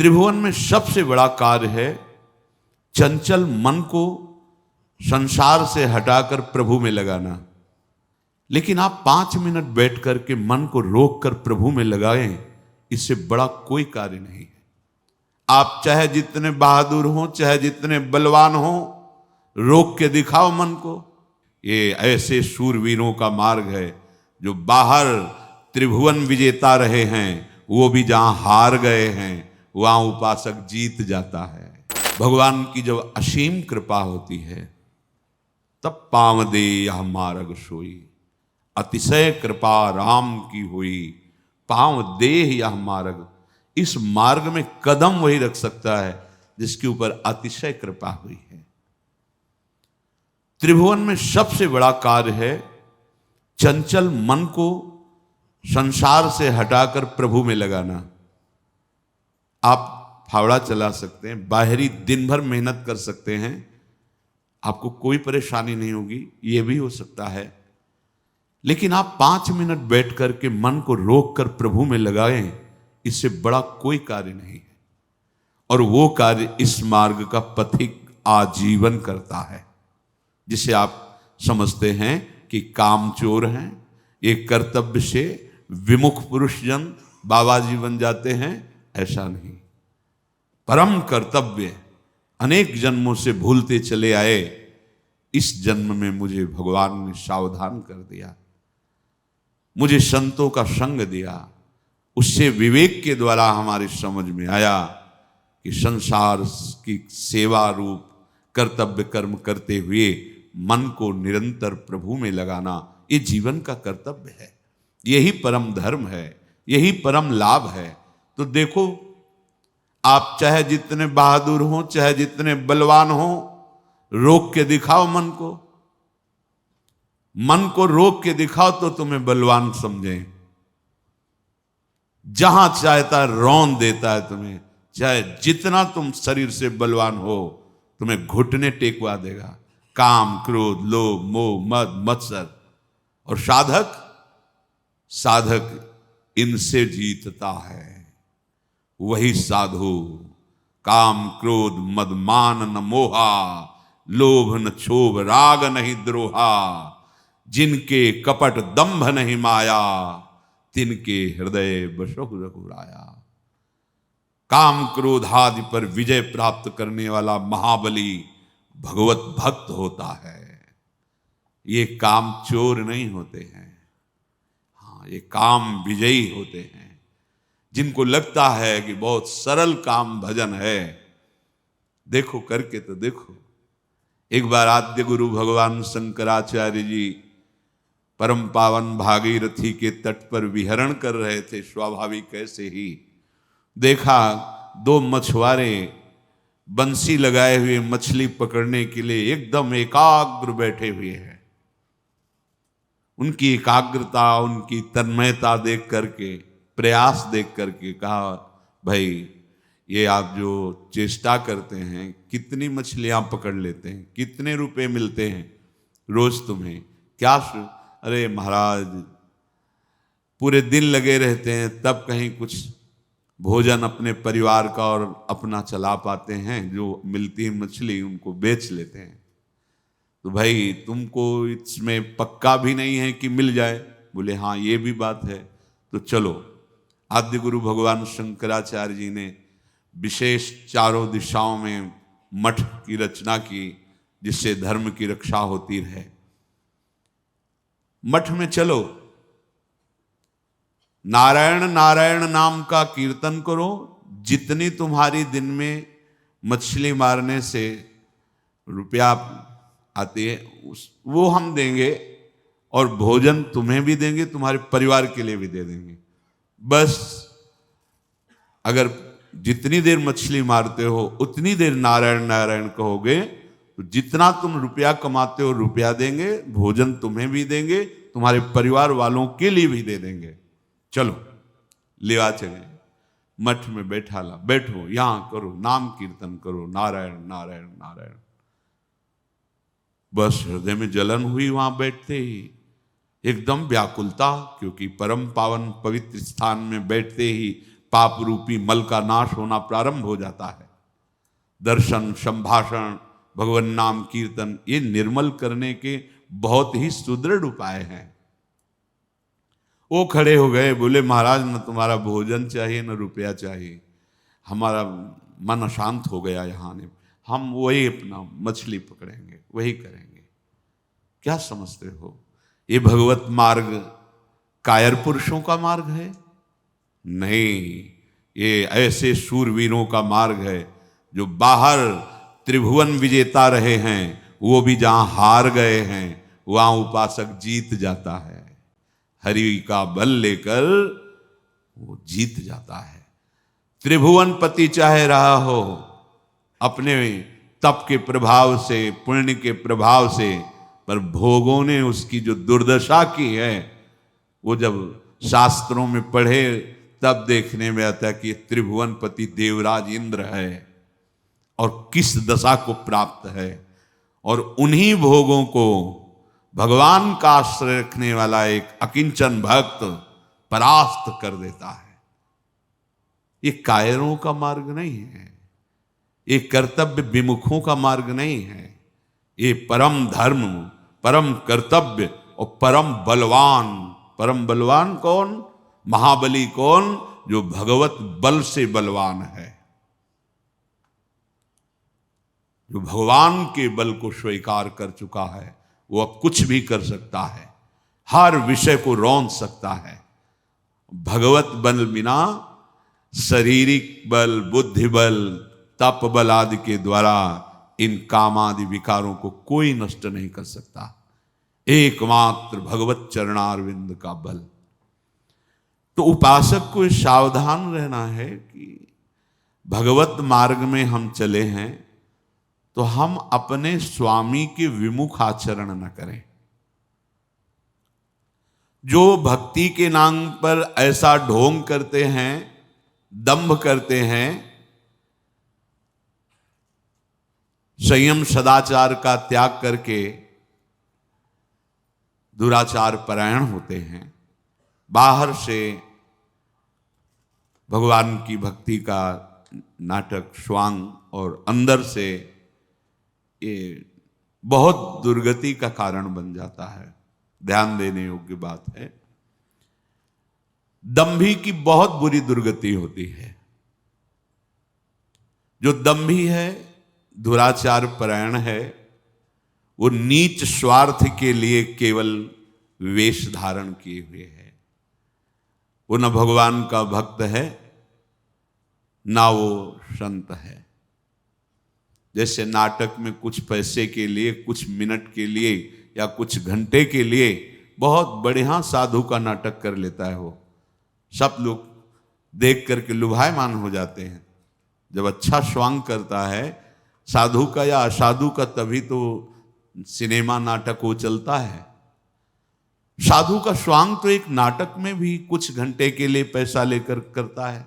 त्रिभुवन में सबसे बड़ा कार्य है चंचल मन को संसार से हटाकर प्रभु में लगाना। लेकिन आप 5 मिनट बैठ करके मन को रोक कर प्रभु में लगाएं, इससे बड़ा कोई कार्य नहीं है। आप चाहे जितने बहादुर हों, चाहे जितने बलवान हों, रोक के दिखाओ मन को। ये ऐसे शूरवीरों का मार्ग है जो बाहर त्रिभुवन विजेता रहे हैं, वो भी जहां हार गए हैं वहां उपासक जीत जाता है। भगवान की जब असीम कृपा होती है तब पाँव दे यह मार्ग सोई, अतिशय कृपा राम की हुई, पाँव दे यह मार्ग। इस मार्ग में कदम वही रख सकता है जिसके ऊपर अतिशय कृपा हुई है। त्रिभुवन में सबसे बड़ा कार्य है चंचल मन को संसार से हटाकर प्रभु में लगाना। आप फावड़ा चला सकते हैं, बाहरी दिन भर मेहनत कर सकते हैं, आपको कोई परेशानी नहीं होगी, यह भी हो सकता है। लेकिन आप 5 मिनट बैठ करके मन को रोक कर प्रभु में लगाएं, इससे बड़ा कोई कार्य नहीं है। और वो कार्य इस मार्ग का पथिक आजीवन करता है, जिसे आप समझते हैं कि कामचोर हैं, एक कर्तव्य से विमुख पुरुष जन बाबा जी बन जाते हैं, ऐसा नहीं। परम कर्तव्य अनेक जन्मों से भूलते चले आए, इस जन्म में मुझे भगवान ने सावधान कर दिया, मुझे संतों का संग दिया, उससे विवेक के द्वारा हमारी समझ में आया कि संसार की सेवा रूप कर्तव्य कर्म करते हुए मन को निरंतर प्रभु में लगाना, ये जीवन का कर्तव्य है, यही परम धर्म है, यही परम लाभ है। तो देखो, आप चाहे जितने बहादुर हों, चाहे जितने बलवान हों, रोक के दिखाओ मन को। मन को रोक के दिखाओ तो तुम्हें बलवान समझें। जहां चाहता रौन देता है तुम्हें, चाहे जितना तुम शरीर से बलवान हो, तुम्हें घुटने टेकवा देगा। काम, क्रोध, लोभ, मोह, मद, मत्सर। और साधक इनसे जीतता है, वही साधु। काम, क्रोध, मद, मान न मोहा, लोभ न क्षोभ, राग नहीं द्रोहा, जिनके कपट दंभ नहीं माया, तिनके हृदय बसहु रघुराया। काम क्रोध आदि पर विजय प्राप्त करने वाला महाबली भगवत भक्त होता है। ये काम चोर नहीं होते हैं, हाँ, ये काम विजयी होते हैं। जिनको लगता है कि बहुत सरल काम भजन है, देखो करके तो देखो। एक बार आद्य गुरु भगवान शंकराचार्य जी परम पावन भागीरथी के तट पर विहरण कर रहे थे। स्वाभाविक ऐसे ही देखा 2 मछुआरे बंसी लगाए हुए मछली पकड़ने के लिए एकदम एकाग्र बैठे हुए हैं। उनकी एकाग्रता, उनकी तन्मयता देख करके, प्रयास देख करके कहा, भाई ये आप जो चेष्टा करते हैं, कितनी मछलियां पकड़ लेते हैं, कितने रुपए मिलते हैं रोज तुम्हें? क्या? अरे महाराज, पूरे दिन लगे रहते हैं, तब कहीं कुछ भोजन अपने परिवार का और अपना चला पाते हैं, जो मिलती है मछली उनको बेच लेते हैं। तो भाई तुमको इसमें पक्का भी नहीं है कि मिल जाए? बोले हाँ, ये भी बात है। तो चलो, आद्य गुरु भगवान शंकराचार्य जी ने विशेष चारों दिशाओं में मठ की रचना की, जिससे धर्म की रक्षा होती रहे। मठ में चलो, नारायण नारायण नाम का कीर्तन करो। जितनी तुम्हारी दिन में मछली मारने से रुपया आती है वो हम देंगे, और भोजन तुम्हें भी देंगे, तुम्हारे परिवार के लिए भी दे देंगे। बस अगर जितनी देर मछली मारते हो उतनी देर नारायण नारायण कहोगे, तो जितना तुम रुपया कमाते हो रुपया देंगे, भोजन तुम्हें भी देंगे, तुम्हारे परिवार वालों के लिए भी दे देंगे। चलो लेवा चले, मठ में बैठा ला, बैठो, यहां करो, नाम कीर्तन करो, नारायण नारायण नारायण। बस हृदय में जलन हुई वहां बैठते ही, एकदम व्याकुलता, क्योंकि परम पावन पवित्र स्थान में बैठते ही पाप रूपी मल का नाश होना प्रारंभ हो जाता है। दर्शन, संभाषण, भगवान नाम कीर्तन, ये निर्मल करने के बहुत ही सुदृढ़ उपाय हैं। वो खड़े हो गए, बोले महाराज न तुम्हारा भोजन चाहिए न रुपया चाहिए, हमारा मन अशांत हो गया यहाँ ने, हम वही अपना मछली पकड़ेंगे, वही करेंगे। क्या समझते हो ये भगवत मार्ग कायर पुरुषों का मार्ग है? नहीं, ये ऐसे शूरवीरों का मार्ग है जो बाहर त्रिभुवन विजेता रहे हैं, वो भी जहां हार गए हैं वहां उपासक जीत जाता है। हरि का बल लेकर वो जीत जाता है। त्रिभुवन पति चाहे रहा हो, अपने तप के प्रभाव से, पुण्य के प्रभाव से, पर भोगों ने उसकी जो दुर्दशा की है, वो जब शास्त्रों में पढ़े तब देखने में आता है कि त्रिभुवन पति देवराज इंद्र है और किस दशा को प्राप्त है, और उन्हीं भोगों को भगवान का आश्रय रखने वाला एक अकिंचन भक्त परास्त कर देता है। ये कायरों का मार्ग नहीं है, ये कर्तव्य विमुखों का मार्ग नहीं है, ये परम धर्म, परम कर्तव्य और परम बलवान। परम बलवान कौन? महाबली कौन? जो भगवत बल से बलवान है, जो भगवान के बल को स्वीकार कर चुका है, वो अब कुछ भी कर सकता है, हर विषय को रौंद सकता है। भगवत बल बिना शारीरिक बल, बुद्धि बल, तप बल आदि के द्वारा इन कामादि विकारों को कोई नष्ट नहीं कर सकता। एकमात्र भगवत चरणारविंद का बल। तो उपासक को सावधान रहना है कि भगवत मार्ग में हम चले हैं तो हम अपने स्वामी के विमुख आचरण न करें। जो भक्ति के नाम पर ऐसा ढोंग करते हैं, दंभ करते हैं, संयम सदाचार का त्याग करके दुराचार परायण होते हैं, बाहर से भगवान की भक्ति का नाटक स्वांग और अंदर से ये बहुत दुर्गति का कारण बन जाता है। ध्यान देने योग्य बात है। दंभी की बहुत बुरी दुर्गति होती है। जो दंभी है, दुराचार परायण है, वो नीच स्वार्थ के लिए केवल वेश धारण किए हुए है। वो न भगवान का भक्त है, ना वो संत है। जैसे नाटक में कुछ पैसे के लिए, कुछ मिनट के लिए या कुछ घंटे के लिए बहुत बढ़िया साधु का नाटक कर लेता है, वो सब लोग देख करके लुभायमान हो जाते हैं। जब अच्छा स्वांग करता है साधु का या असाधु का, तभी तो सिनेमा नाटक वो चलता है। साधु का स्वांग तो एक नाटक में भी कुछ घंटे के लिए पैसा लेकर करता है।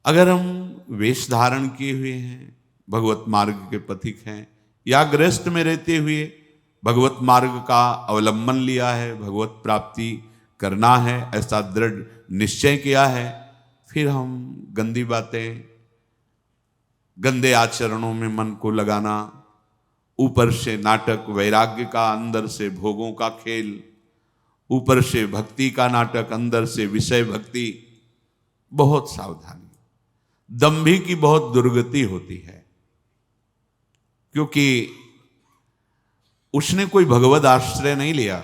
अगर हम वेश धारण किए हुए हैं, भगवत मार्ग के पथिक हैं, या गृहस्थ में रहते हुए भगवत मार्ग का अवलंबन लिया है, भगवत प्राप्ति करना है, ऐसा दृढ़ निश्चय किया है, फिर हम गंदी बातें, गंदे आचरणों में मन को लगाना, ऊपर से नाटक वैराग्य का, अंदर से भोगों का खेल, ऊपर से भक्ति का नाटक, अंदर से विषय भक्ति, बहुत सावधानी। दंभी की बहुत दुर्गति होती है, क्योंकि उसने कोई भगवद आश्रय नहीं लिया।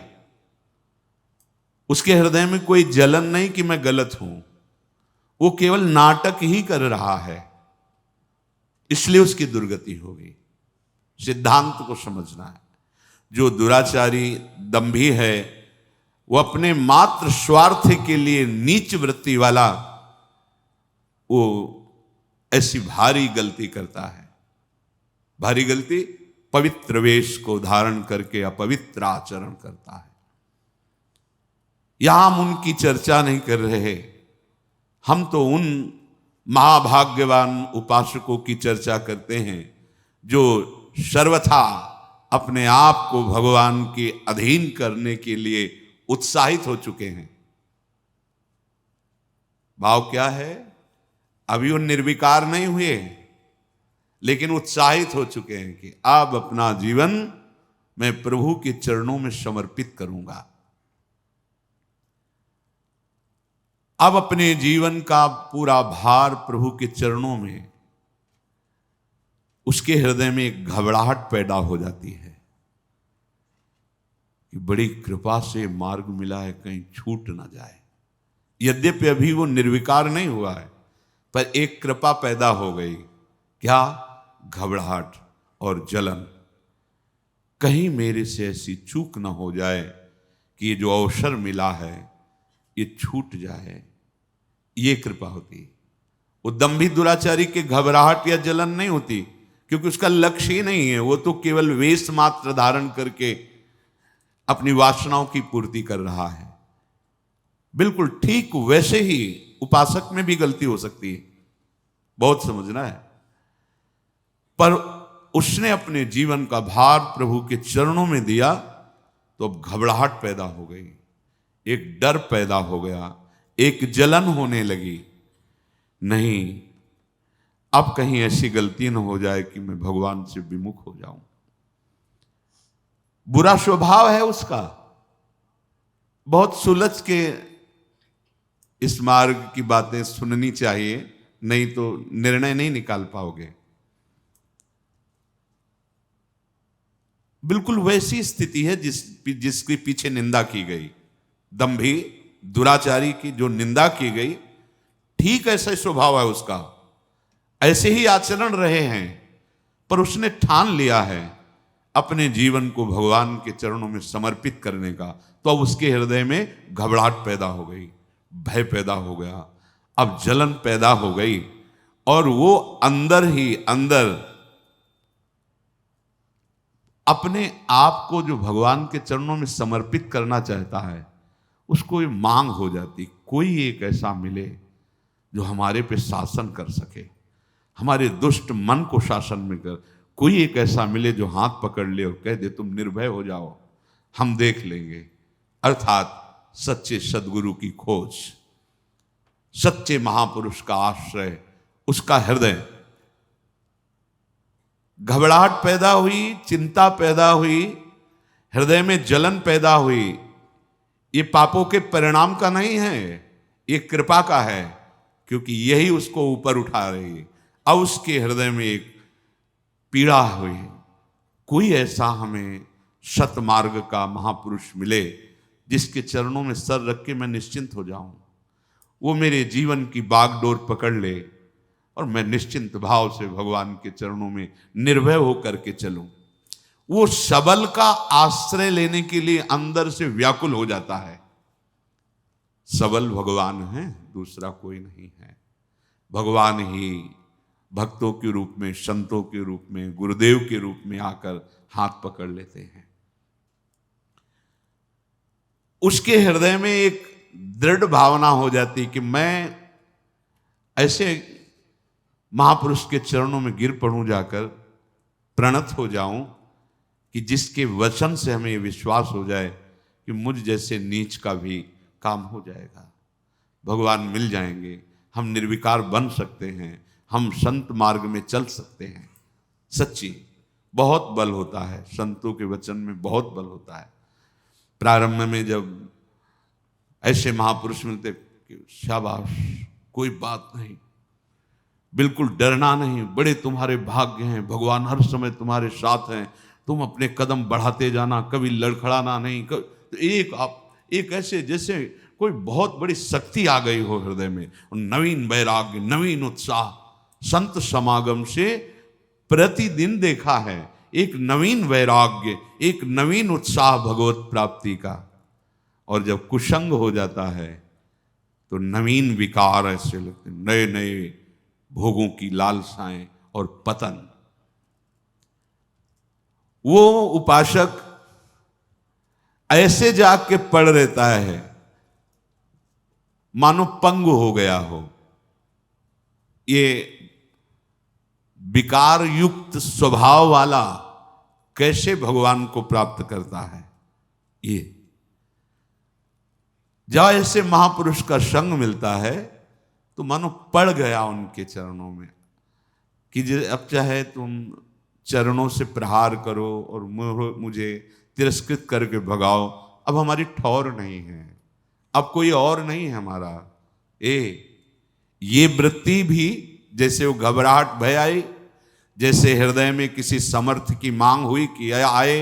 उसके हृदय में कोई जलन नहीं कि मैं गलत हूं, वो केवल नाटक ही कर रहा है, इसलिए उसकी दुर्गति होगी। सिद्धांत को समझना है। जो दुराचारी दंभी है वो अपने मात्र स्वार्थ के लिए नीच वृत्ति वाला, वो ऐसी भारी गलती करता है। भारी गलती, पवित्र वेश को धारण करके अपवित्र आचरण करता है। यहां हम उनकी चर्चा नहीं कर रहे, हम तो उन महाभाग्यवान उपासकों की चर्चा करते हैं जो सर्वथा अपने आप को भगवान के अधीन करने के लिए उत्साहित हो चुके हैं। भाव क्या है? अभी वो निर्विकार नहीं हुए, लेकिन उत्साहित हो चुके हैं कि अब अपना जीवन मैं प्रभु के चरणों में समर्पित करूंगा। अब अपने जीवन का पूरा भार प्रभु के चरणों में, उसके हृदय में एक घबराहट पैदा हो जाती है कि बड़ी कृपा से मार्ग मिला है, कहीं छूट ना जाए। यद्यपि अभी वो निर्विकार नहीं हुआ है, पर एक कृपा पैदा हो गई। क्या? घबराहट और जलन। कहीं मेरे से ऐसी चूक ना हो जाए कि ये जो अवसर मिला है ये छूट जाए। ये कृपा होती। वो दंभी दुराचारी के घबराहट या जलन नहीं होती, क्योंकि उसका लक्ष्य ही नहीं है। वो तो केवल वेश मात्र धारण करके अपनी वासनाओं की पूर्ति कर रहा है। बिल्कुल ठीक वैसे ही उपासक में भी गलती हो सकती है, बहुत समझना है। पर उसने अपने जीवन का भार प्रभु के चरणों में दिया तो अब घबराहट पैदा हो गई, एक डर पैदा हो गया, एक जलन होने लगी। नहीं, अब कहीं ऐसी गलती न हो जाए कि मैं भगवान से विमुख हो जाऊं। बुरा स्वभाव है उसका। बहुत सुलझ के इस मार्ग की बातें सुननी चाहिए, नहीं तो निर्णय नहीं निकाल पाओगे। बिल्कुल वैसी स्थिति है जिसके पीछे निंदा की गई। दंभी दुराचारी की जो निंदा की गई, ठीक ऐसा स्वभाव है उसका, ऐसे ही आचरण रहे हैं, पर उसने ठान लिया है अपने जीवन को भगवान के चरणों में समर्पित करने का। तो अब उसके हृदय में घबराहट पैदा हो गई, भय पैदा हो गया, अब जलन पैदा हो गई, और वो अंदर ही अंदर अपने आप को जो भगवान के चरणों में समर्पित करना चाहता है, उसको ये मांग हो जाती, कोई एक ऐसा मिले जो हमारे पे शासन कर सके, हमारे दुष्ट मन को शासन में कर। कोई एक ऐसा मिले जो हाथ पकड़ ले और कह दे तुम निर्भय हो जाओ, हम देख लेंगे। अर्थात सच्चे सदगुरु की खोज, सच्चे महापुरुष का आश्रय, उसका हृदय। घबराहट पैदा हुई, चिंता पैदा हुई, हृदय में जलन पैदा हुई। ये पापों के परिणाम का नहीं है, ये कृपा का है, क्योंकि यही उसको ऊपर उठा रही है। अब उसके हृदय में एक पीड़ा हुई, कोई ऐसा हमें सतमार्ग का महापुरुष मिले जिसके चरणों में सर रख के मैं निश्चिंत हो जाऊं, वो मेरे जीवन की बागडोर पकड़ ले और मैं निश्चिंत भाव से भगवान के चरणों में निर्भय होकर के चलूं। वो सबल का आश्रय लेने के लिए अंदर से व्याकुल हो जाता है। सबल भगवान है, दूसरा कोई नहीं है। भगवान ही भक्तों के रूप में, संतों के रूप में, गुरुदेव के रूप में आकर हाथ पकड़ लेते हैं। उसके हृदय में एक दृढ़ भावना हो जाती कि मैं ऐसे महापुरुष के चरणों में गिर पड़ूं, जाकर प्रणत हो जाऊं, कि जिसके वचन से हमें विश्वास हो जाए कि मुझ जैसे नीच का भी काम हो जाएगा, भगवान मिल जाएंगे, हम निर्विकार बन सकते हैं, हम संत मार्ग में चल सकते हैं। सच्ची बहुत बल होता है, संतों के वचन में बहुत बल होता है। प्रारंभ में जब ऐसे महापुरुष मिलते कि शाबाश, कोई बात नहीं, बिल्कुल डरना नहीं, बड़े तुम्हारे भाग्य हैं, भगवान हर समय तुम्हारे साथ हैं, तुम अपने कदम बढ़ाते जाना, कभी लड़खड़ाना नहीं। तो एक ऐसे जैसे कोई बहुत बड़ी शक्ति आ गई हो हृदय में, नवीन वैराग्य, नवीन उत्साह। संत समागम से प्रतिदिन देखा है एक नवीन वैराग्य, एक नवीन उत्साह भगवत प्राप्ति का। और जब कुसंग हो जाता है तो नवीन विकार ऐसे लगते, नए नए भोगों की लालसाएं और पतन। वो उपासक ऐसे जाग के पड़ रहता है मानो पंगु हो गया हो। ये विकार युक्त स्वभाव वाला कैसे भगवान को प्राप्त करता है? ये जब ऐसे महापुरुष का संग मिलता है तो मानो पड़ गया उनके चरणों में कि अब चाहे तुम चरणों से प्रहार करो और मुझे तिरस्कृत करके भगाओ, अब हमारी ठौर नहीं है, अब कोई और नहीं है हमारा। ये वृत्ति भी जैसे वो घबराहट भय आई, जैसे हृदय में किसी समर्थ की मांग हुई कि आए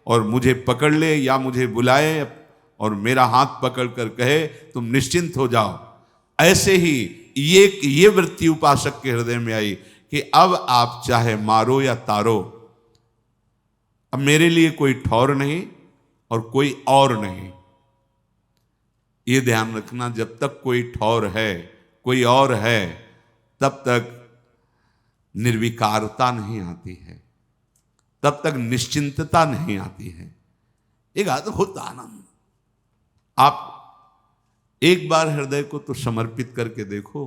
और मुझे पकड़ ले या मुझे बुलाए और मेरा हाथ पकड़ कर कहे तुम निश्चिंत हो जाओ, ऐसे ही ये वृत्ति उपासक के हृदय में आई कि अब आप चाहे मारो या तारो, अब मेरे लिए कोई ठौर नहीं और कोई और नहीं। ये ध्यान रखना, जब तक कोई ठौर है, कोई और है, तब तक निर्विकारता नहीं आती है, तब तक निश्चिंतता नहीं आती है, एक अद्भुत आनंद। आप एक बार हृदय को तो समर्पित करके देखो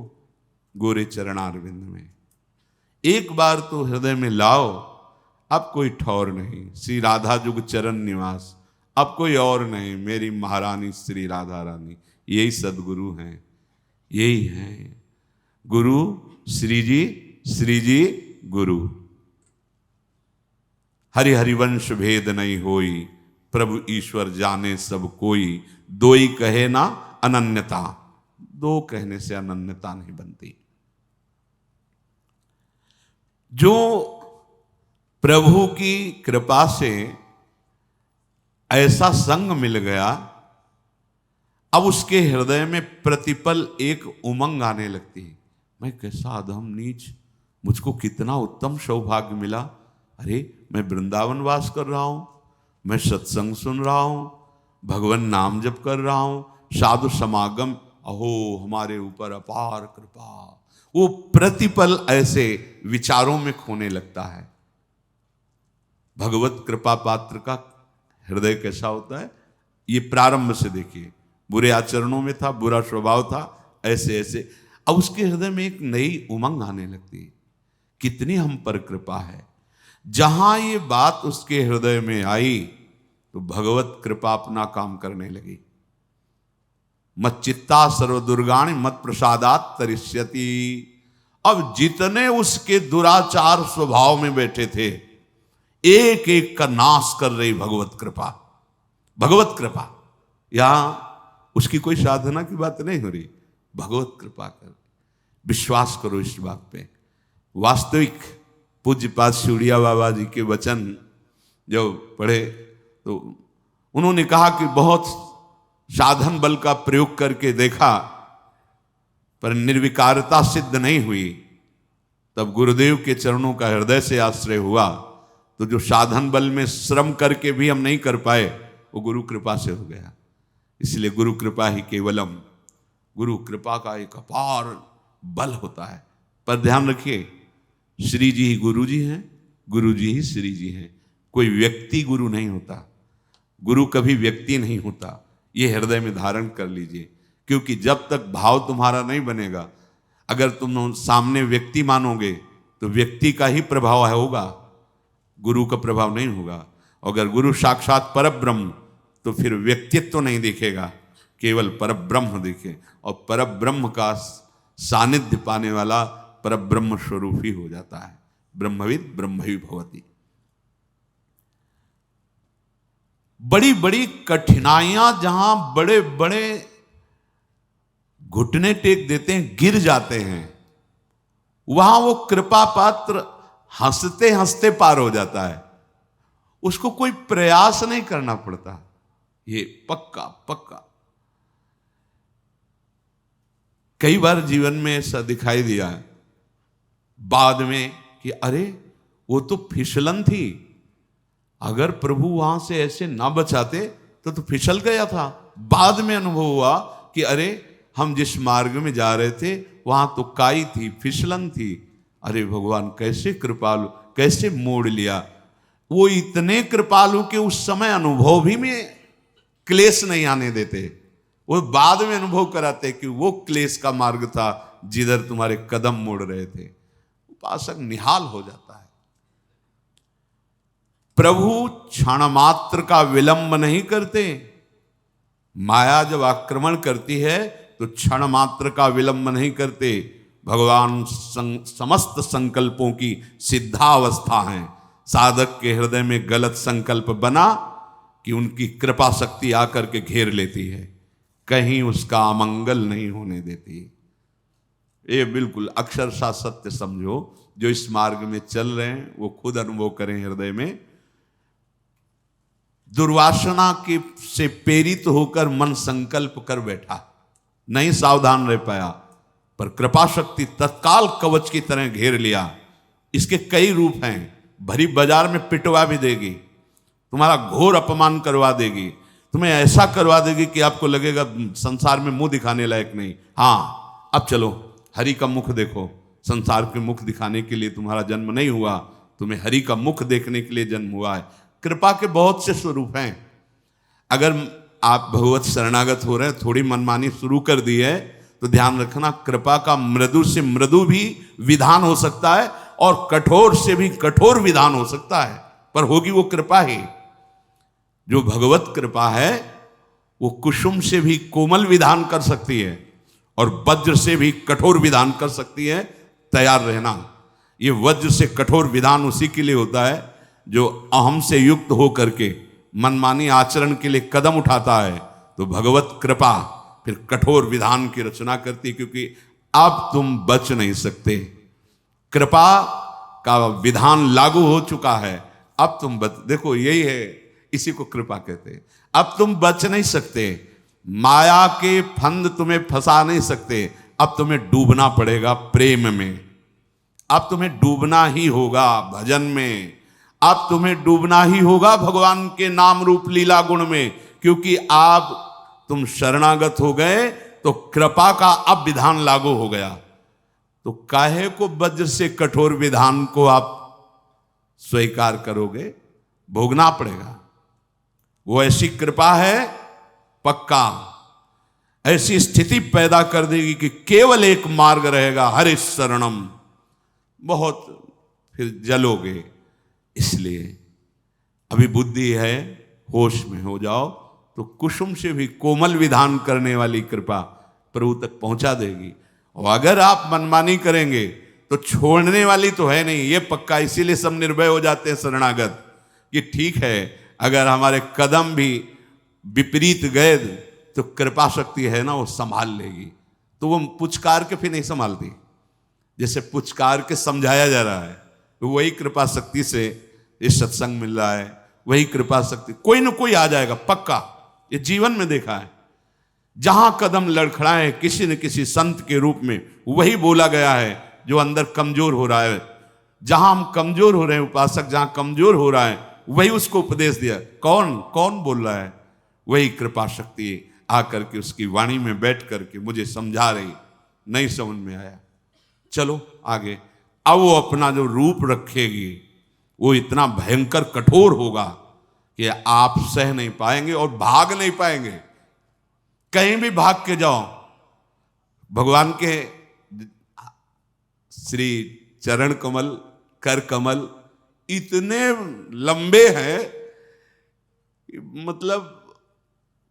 गोरे चरणारविंद में, एक बार तो हृदय में लाओ, अब कोई ठौर नहीं, श्री राधा जुग चरण निवास, अब कोई और नहीं, मेरी महारानी श्री राधा रानी, यही सदगुरु हैं, यही हैं गुरु, श्री जी गुरु। हरि हरिवंश भेद नहीं होई, प्रभु ईश्वर जाने सब कोई, दोई कहे ना अनन्यता, दो कहने से अनन्यता नहीं बनती। जो प्रभु की कृपा से ऐसा संग मिल गया, अब उसके हृदय में प्रतिपल एक उमंग आने लगती है, मैं कैसा अधम नीच, मुझको कितना उत्तम सौभाग्य मिला, अरे मैं वृंदावन वास कर रहा हूं, मैं सत्संग सुन रहा हूं, भगवान नाम जप कर रहा हूं, साधु समागम, अहो हमारे ऊपर अपार कृपा। वो प्रतिपल ऐसे विचारों में खोने लगता है। भगवत कृपा पात्र का हृदय कैसा होता है, ये प्रारंभ से देखिए, बुरे आचरणों में था, बुरा स्वभाव था, ऐसे ऐसे, अब उसके हृदय में एक नई उमंग आने लगती है, कितनी हम पर कृपा है। जहां ये बात उसके हृदय में आई तो भगवत कृपा अपना काम करने लगी। मत चित्ता सर्वदुर्गाणि मत प्रसादात तरिष्यति। अब जितने उसके दुराचार स्वभाव में बैठे थे, एक एक का नाश कर रही भगवत कृपा। भगवत कृपा, यहां उसकी कोई साधना की बात नहीं हो रही, भगवत कृपा कर, विश्वास करो इस बात पे। वास्तविक पूज्यपाद शिवड़िया बाबा जी के वचन जब पढ़े तो उन्होंने कहा कि बहुत साधन बल का प्रयोग करके देखा पर निर्विकारता सिद्ध नहीं हुई, तब गुरुदेव के चरणों का हृदय से आश्रय हुआ, तो जो साधन बल में श्रम करके भी हम नहीं कर पाए वो गुरु कृपा से हो गया। इसलिए गुरु कृपा ही केवलम, गुरु कृपा का एक अपार बल होता है। पर ध्यान रखिए, श्री जी ही गुरु जी हैं, गुरु जी ही श्री जी हैं, कोई व्यक्ति गुरु नहीं होता, गुरु कभी व्यक्ति नहीं होता, ये हृदय में धारण कर लीजिए। क्योंकि जब तक भाव तुम्हारा नहीं बनेगा, अगर तुम सामने व्यक्ति मानोगे तो व्यक्ति का ही प्रभाव होगा, गुरु का प्रभाव नहीं होगा। अगर गुरु साक्षात परब्रह्म तो फिर व्यक्तित्व नहीं दिखेगा, केवल परब्रह्म दिखे, और परब्रह्म का सानिध्य पाने वाला परब्रह्म स्वरूप ही हो जाता है। ब्रह्मविद ब्रह्म ही भवति। बड़ी बड़ी कठिनाइयां जहां बड़े बड़े घुटने टेक देते हैं, गिर जाते हैं, वहां वो कृपा पात्र हंसते हंसते पार हो जाता है, उसको कोई प्रयास नहीं करना पड़ता, ये पक्का पक्का। कई बार जीवन में ऐसा दिखाई दिया है बाद में कि अरे वो तो फिसलन थी, अगर प्रभु वहां से ऐसे ना बचाते तो फिसल गया था। बाद में अनुभव हुआ कि अरे हम जिस मार्ग में जा रहे थे वहां तो काई थी, फिसलन थी, अरे भगवान कैसे कृपालु, कैसे मोड़ लिया। वो इतने कृपालु के उस समय अनुभव भी में क्लेश नहीं आने देते, वो बाद में अनुभव कराते कि वो क्लेश का मार्ग था जिधर तुम्हारे कदम मोड़ रहे थे। उपासक निहाल हो जाता है। प्रभु क्षण मात्र का विलंब नहीं करते। माया जब आक्रमण करती है तो क्षण मात्र का विलंब नहीं करते। भगवान समस्त संकल्पों की सिद्धावस्था हैं। साधक के हृदय में गलत संकल्प बना कि उनकी कृपा शक्ति आकर के घेर लेती है, कहीं उसका अमंगल नहीं होने देती। ये बिल्कुल अक्षरशः सत्य समझो। जो इस मार्ग में चल रहे हैं वो खुद अनुभव करें हृदय में। दुर्वासना के से प्रेरित होकर मन संकल्प कर बैठा, नहीं सावधान रह पाया, पर कृपा शक्ति तत्काल कवच की तरह घेर लिया। इसके कई रूप हैं। भरी बाजार में पिटवा भी देगी, तुम्हारा घोर अपमान करवा देगी, तुम्हें ऐसा करवा देगी कि आपको लगेगा संसार में मुंह दिखाने लायक नहीं। हाँ, अब चलो हरि का मुख देखो। संसार के मुख दिखाने के लिए तुम्हारा जन्म नहीं हुआ, तुम्हें हरि का मुख देखने के लिए जन्म हुआ है। कृपा के बहुत से स्वरूप हैं। अगर आप भगवत शरणागत हो रहे हैं, थोड़ी मनमानी शुरू कर दी है, तो ध्यान रखना कृपा का मृदु से मृदु भी विधान हो सकता है और कठोर से भी कठोर विधान हो सकता है, पर होगी वो कृपा ही। जो भगवत कृपा है वो कुसुम से भी कोमल विधान कर सकती है और वज्र से भी कठोर विधान कर सकती है। तैयार रहना। ये वज्र से कठोर विधान उसी के लिए होता है जो अहम से युक्त हो करके मनमानी आचरण के लिए कदम उठाता है। तो भगवत कृपा फिर कठोर विधान की रचना करती है, क्योंकि अब तुम बच नहीं सकते। कृपा का विधान लागू हो चुका है, अब तुम देखो यही है, इसी को कृपा कहते हैं। अब तुम बच नहीं सकते, माया के फंद तुम्हें फंसा नहीं सकते। अब तुम्हें डूबना पड़ेगा प्रेम में, अब तुम्हें डूबना ही होगा भजन में, अब तुम्हें डूबना ही होगा भगवान के नाम रूप लीला गुण में, क्योंकि आप तुम शरणागत हो गए तो कृपा का अब विधान लागू हो गया। तो काहे को वज्र से कठोर विधान को आप स्वीकार करोगे? भोगना पड़ेगा। वो ऐसी कृपा है पक्का, ऐसी स्थिति पैदा कर देगी कि केवल एक मार्ग रहेगा, हरि शरणम। बहुत फिर जलोगे। इसलिए अभी बुद्धि है, होश में हो जाओ तो कुसुम से भी कोमल विधान करने वाली कृपा प्रभु तक पहुंचा देगी। और अगर आप मनमानी करेंगे तो छोड़ने वाली तो है नहीं, ये पक्का। इसीलिए सब निर्भय हो जाते हैं शरणागत कि ठीक है, अगर हमारे कदम भी विपरीत गए तो कृपा शक्ति है ना, वो संभाल लेगी। तो वो पुचकार के फिर नहीं संभालती, जैसे पुचकार के समझाया जा रहा है, वही कृपा शक्ति से ये सत्संग मिल रहा है। वही कृपा शक्ति कोई ना कोई आ जाएगा पक्का। ये जीवन में देखा है, जहां कदम लड़खड़ाए किसी न किसी संत के रूप में वही बोला गया है जो अंदर कमजोर हो रहा है। जहां हम कमजोर हो रहे हैं, उपासक जहां कमजोर हो रहा है, वही उसको उपदेश दिया। कौन कौन बोल रहा है? वही कृपा शक्ति आकर के उसकी वाणी में बैठ करके मुझे समझा रही। नहीं समझ में आया, चलो आगे। अब वो अपना जो रूप रखेगी वो इतना भयंकर कठोर होगा कि आप सह नहीं पाएंगे और भाग नहीं पाएंगे। कहीं भी भाग के जाओ, भगवान के श्री चरण कमल, कर कमल इतने लंबे हैं, मतलब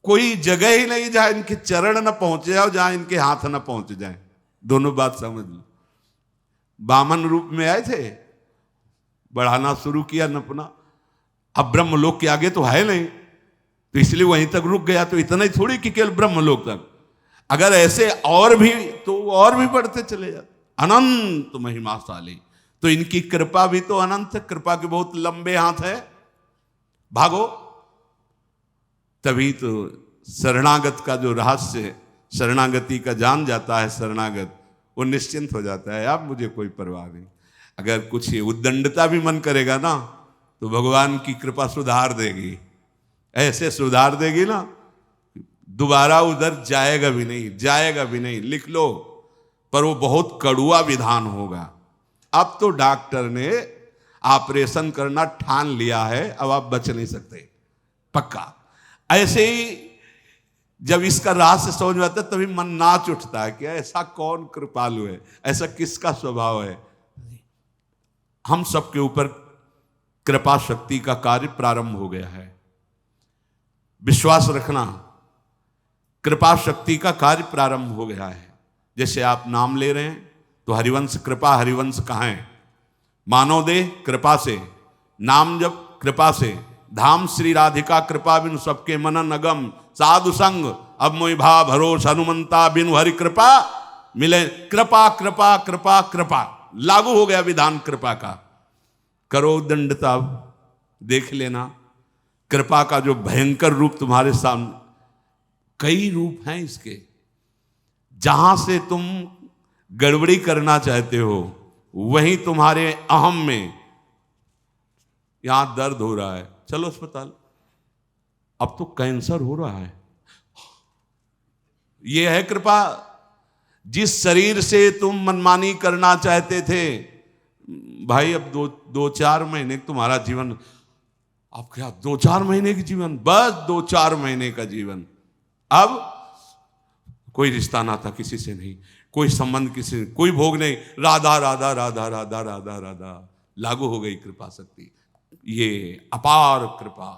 कोई जगह ही नहीं जहां इनके चरण न पहुंचे जाओ, जहां इनके हाथ न पहुंच जाए। दोनों बात समझ लो। वामन रूप में आए थे, बढ़ाना शुरू किया नपना। अब ब्रह्मलोक के आगे तो है नहीं, तो इसलिए वहीं तक रुक गया। तो इतना ही थोड़ी कि केवल ब्रह्मलोक तक, अगर ऐसे और भी तो और भी बढ़ते चले जाते। अनंत महिमाशाली, तो इनकी कृपा भी तो अनंत है। कृपा के बहुत लंबे हाथ है। भागो। तभी तो शरणागत का जो रहस्य, शरणागति का जान जाता है शरणागत, वो निश्चिंत हो जाता है। अब मुझे कोई परवाह नहीं। अगर कुछ उद्दंडता भी मन करेगा ना, तो भगवान की कृपा सुधार देगी, ऐसे सुधार देगी ना, दोबारा उधर जाएगा भी नहीं, जाएगा भी नहीं। लिख लो, पर वो बहुत कड़ुआ विधान होगा। अब तो डॉक्टर ने ऑपरेशन करना ठान लिया है, अब आप बच नहीं सकते पक्का। ऐसे ही जब इसका रहस्य समझ में आता है तभी मन नाच उठता है कि ऐसा कौन कृपालु है, ऐसा किसका स्वभाव है। हम सबके ऊपर कृपा शक्ति का कार्य प्रारंभ हो गया है। विश्वास रखना, कृपा शक्ति का कार्य प्रारंभ हो गया है। जैसे आप नाम ले रहे हैं तो हरिवंश कृपा, हरिवंश कहाँ है? मानव देह कृपा से, नाम जप कृपा से, धाम श्री राधिका कृपा बिनु सबके मनन अगम, साधु संग अब मोहि भा भरोस हनुमंता बिनु हरि कृपा मिले। कृपा कृपा कृपा कृपा लागू हो गया विधान कृपा का। करो दंडता, देख लेना कृपा का जो भयंकर रूप तुम्हारे सामने, कई रूप हैं इसके। जहां से तुम गड़बड़ी करना चाहते हो वहीं तुम्हारे अहम में, यहां दर्द हो रहा है, चलो अस्पताल, अब तो कैंसर हो रहा है। यह है कृपा। जिस शरीर से तुम मनमानी करना चाहते थे, भाई अब दो चार महीने तुम्हारा जीवन, अब क्या 2-4 महीने की जीवन, बस 2-4 महीने का जीवन। अब कोई रिश्ता नाता किसी से नहीं, कोई संबंध किसी से, कोई भोग नहीं, राधा राधा राधा राधा राधा राधा। लागू हो गई कृपा शक्ति। ये अपार कृपा,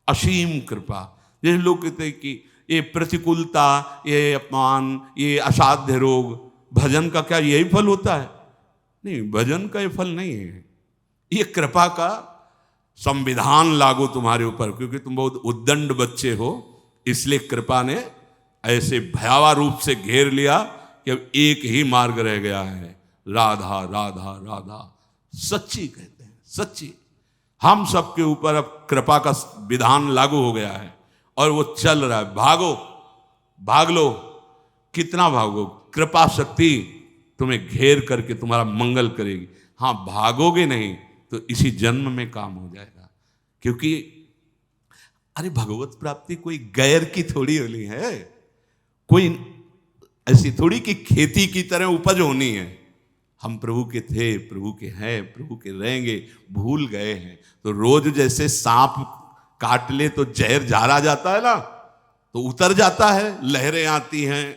असीम कृपा। जैसे लोग कहते हैं कि ये प्रतिकूलता, ये अपमान, ये असाध्य रोग, भजन का क्या यही फल होता है? नहीं, भजन का ये फल नहीं है। ये कृपा का संविधान लागू तुम्हारे ऊपर, क्योंकि तुम बहुत उद्दंड बच्चे हो, इसलिए कृपा ने ऐसे भयावह रूप से घेर लिया कि अब एक ही मार्ग रह गया है, राधा राधा राधा। सच्ची कहते हैं, सच्ची। हम सबके ऊपर अब कृपा का विधान लागू हो गया है और वो चल रहा है। भागो, भाग लो, कितना भागो, कृपा शक्ति तुम्हें घेर करके तुम्हारा मंगल करेगी। हाँ, भागोगे नहीं तो इसी जन्म में काम हो जाएगा। क्योंकि अरे भगवत प्राप्ति कोई गैर की थोड़ी होनी है, कोई ऐसी थोड़ी कि खेती की तरह उपज होनी है। हम प्रभु के थे, प्रभु के हैं, प्रभु के रहेंगे, भूल गए हैं। तो रोज जैसे सांप काट ले तो जहर झाड़ा जाता है ना, तो उतर जाता है, लहरें आती हैं,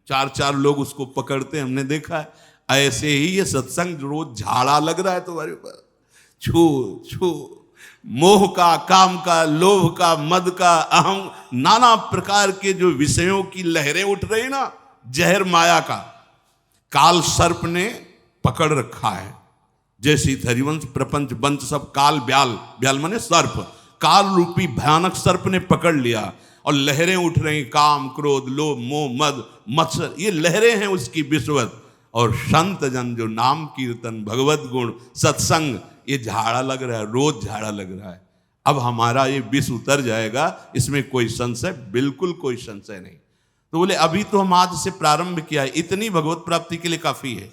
4-4 लोग उसको पकड़ते हैं, हमने देखा है। ऐसे ही ये सत्संग रोज झाड़ा लग रहा है तुम्हारे ऊपर, छू छू, मोह का, काम का, लोभ का, मद का, अहम, नाना प्रकार के जो विषयों की लहरें उठ रही ना, जहर माया का काल सर्प ने पकड़ रखा है। जैसे हरिवंश प्रपंच वंश सब काल, ब्याल, ब्याल माने सर्प, काल रूपी भयानक सर्प ने पकड़ लिया और लहरें उठ रही, काम, क्रोध, लोभ, मोह, मद, मत्सर, ये लहरें हैं उसकी विषवत। और संत जन जो नाम कीर्तन, भगवत गुण, सत्संग, ये झाड़ा लग रहा है, रोज झाड़ा लग रहा है। अब हमारा ये विष उतर जाएगा, इसमें कोई संशय, बिल्कुल कोई संशय नहीं। तो बोले अभी तो हम आज से प्रारंभ किया है, इतनी भगवत प्राप्ति के लिए काफी है।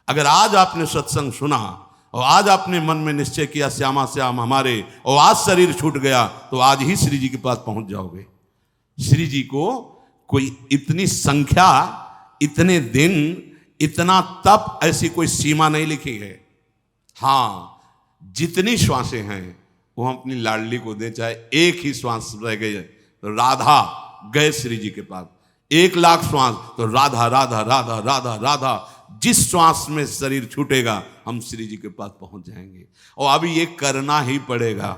अगर आज आपने सत्संग सुना और आज आपने मन में निश्चय किया श्यामा श्याम हमारे, और आज शरीर छूट गया, तो आज ही श्री जी के पास पहुंच जाओगे। श्री जी को कोई इतनी संख्या, इतने दिन, इतना तप, ऐसी कोई सीमा नहीं लिखी है। हाँ, जितनी श्वासें हैं वो हम अपनी लाडली को दें, चाहे एक ही श्वास रह गई है तो राधा गए श्री जी के पास, 1,00,000 श्वास तो राधा राधा राधा राधा राधा। जिस श्वास में शरीर छूटेगा हम श्री जी के पास पहुंच जाएंगे। और अभी ये करना ही पड़ेगा,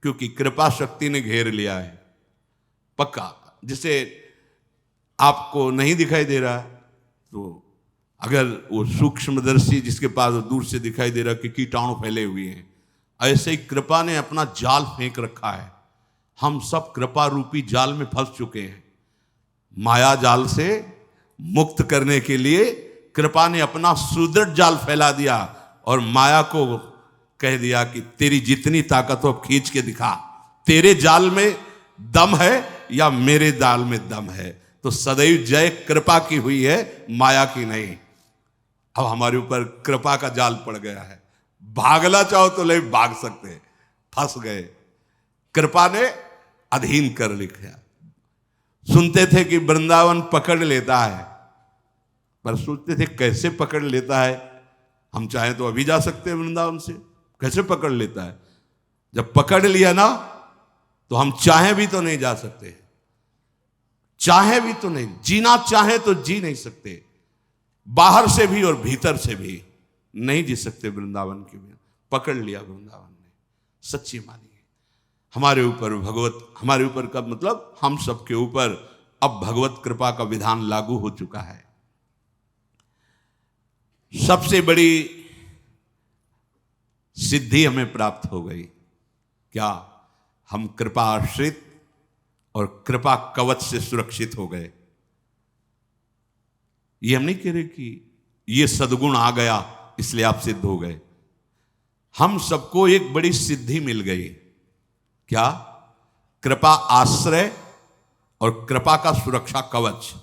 क्योंकि कृपा शक्ति ने घेर लिया है पक्का। जिसे आपको नहीं दिखाई दे रहा है, तो अगर वो सूक्ष्मदर्शी जिसके पास दूर से दिखाई दे रहा कि कीटाणु फैले हुए हैं, ऐसे ही कृपा ने अपना जाल फेंक रखा है। हम सब कृपा रूपी जाल में फंस चुके हैं। माया जाल से मुक्त करने के लिए कृपा ने अपना सुदृढ़ जाल फैला दिया और माया को कह दिया कि तेरी जितनी ताकत हो खींच के दिखा, तेरे जाल में दम है या मेरे जाल में दम है। तो सदैव जय कृपा की हुई है, माया की नहीं। अब हमारे ऊपर कृपा का जाल पड़ गया है, भागना चाहो तो ले भाग सकते हैं, फंस गए। कृपा ने अधीन कर लिखा। सुनते थे कि वृंदावन पकड़ लेता है, पर सोचते थे कैसे पकड़ लेता है। हम चाहें तो अभी जा सकते हैं वृंदावन से, कैसे पकड़ लेता है। जब पकड़ लिया ना तो हम चाहें भी तो नहीं जा सकते, चाहे भी तो नहीं, जीना चाहे तो जी नहीं सकते, बाहर से भी और भीतर से भी नहीं जी सकते वृंदावन के बिना। पकड़ लिया वृंदावन ने, सच्ची मानिए। हमारे ऊपर भगवत, हमारे ऊपर का मतलब हम सबके ऊपर अब भगवत कृपा का विधान लागू हो चुका है। सबसे बड़ी सिद्धि हमें प्राप्त हो गई। क्या? हम कृपा आश्रित और कृपा कवच से सुरक्षित हो गए। ये हम नहीं कह रहे कि ये सद्गुण आ गया इसलिए आप सिद्ध हो गए। हम सबको एक बड़ी सिद्धि मिल गई। क्या? कृपा आश्रय और कृपा का सुरक्षा कवच।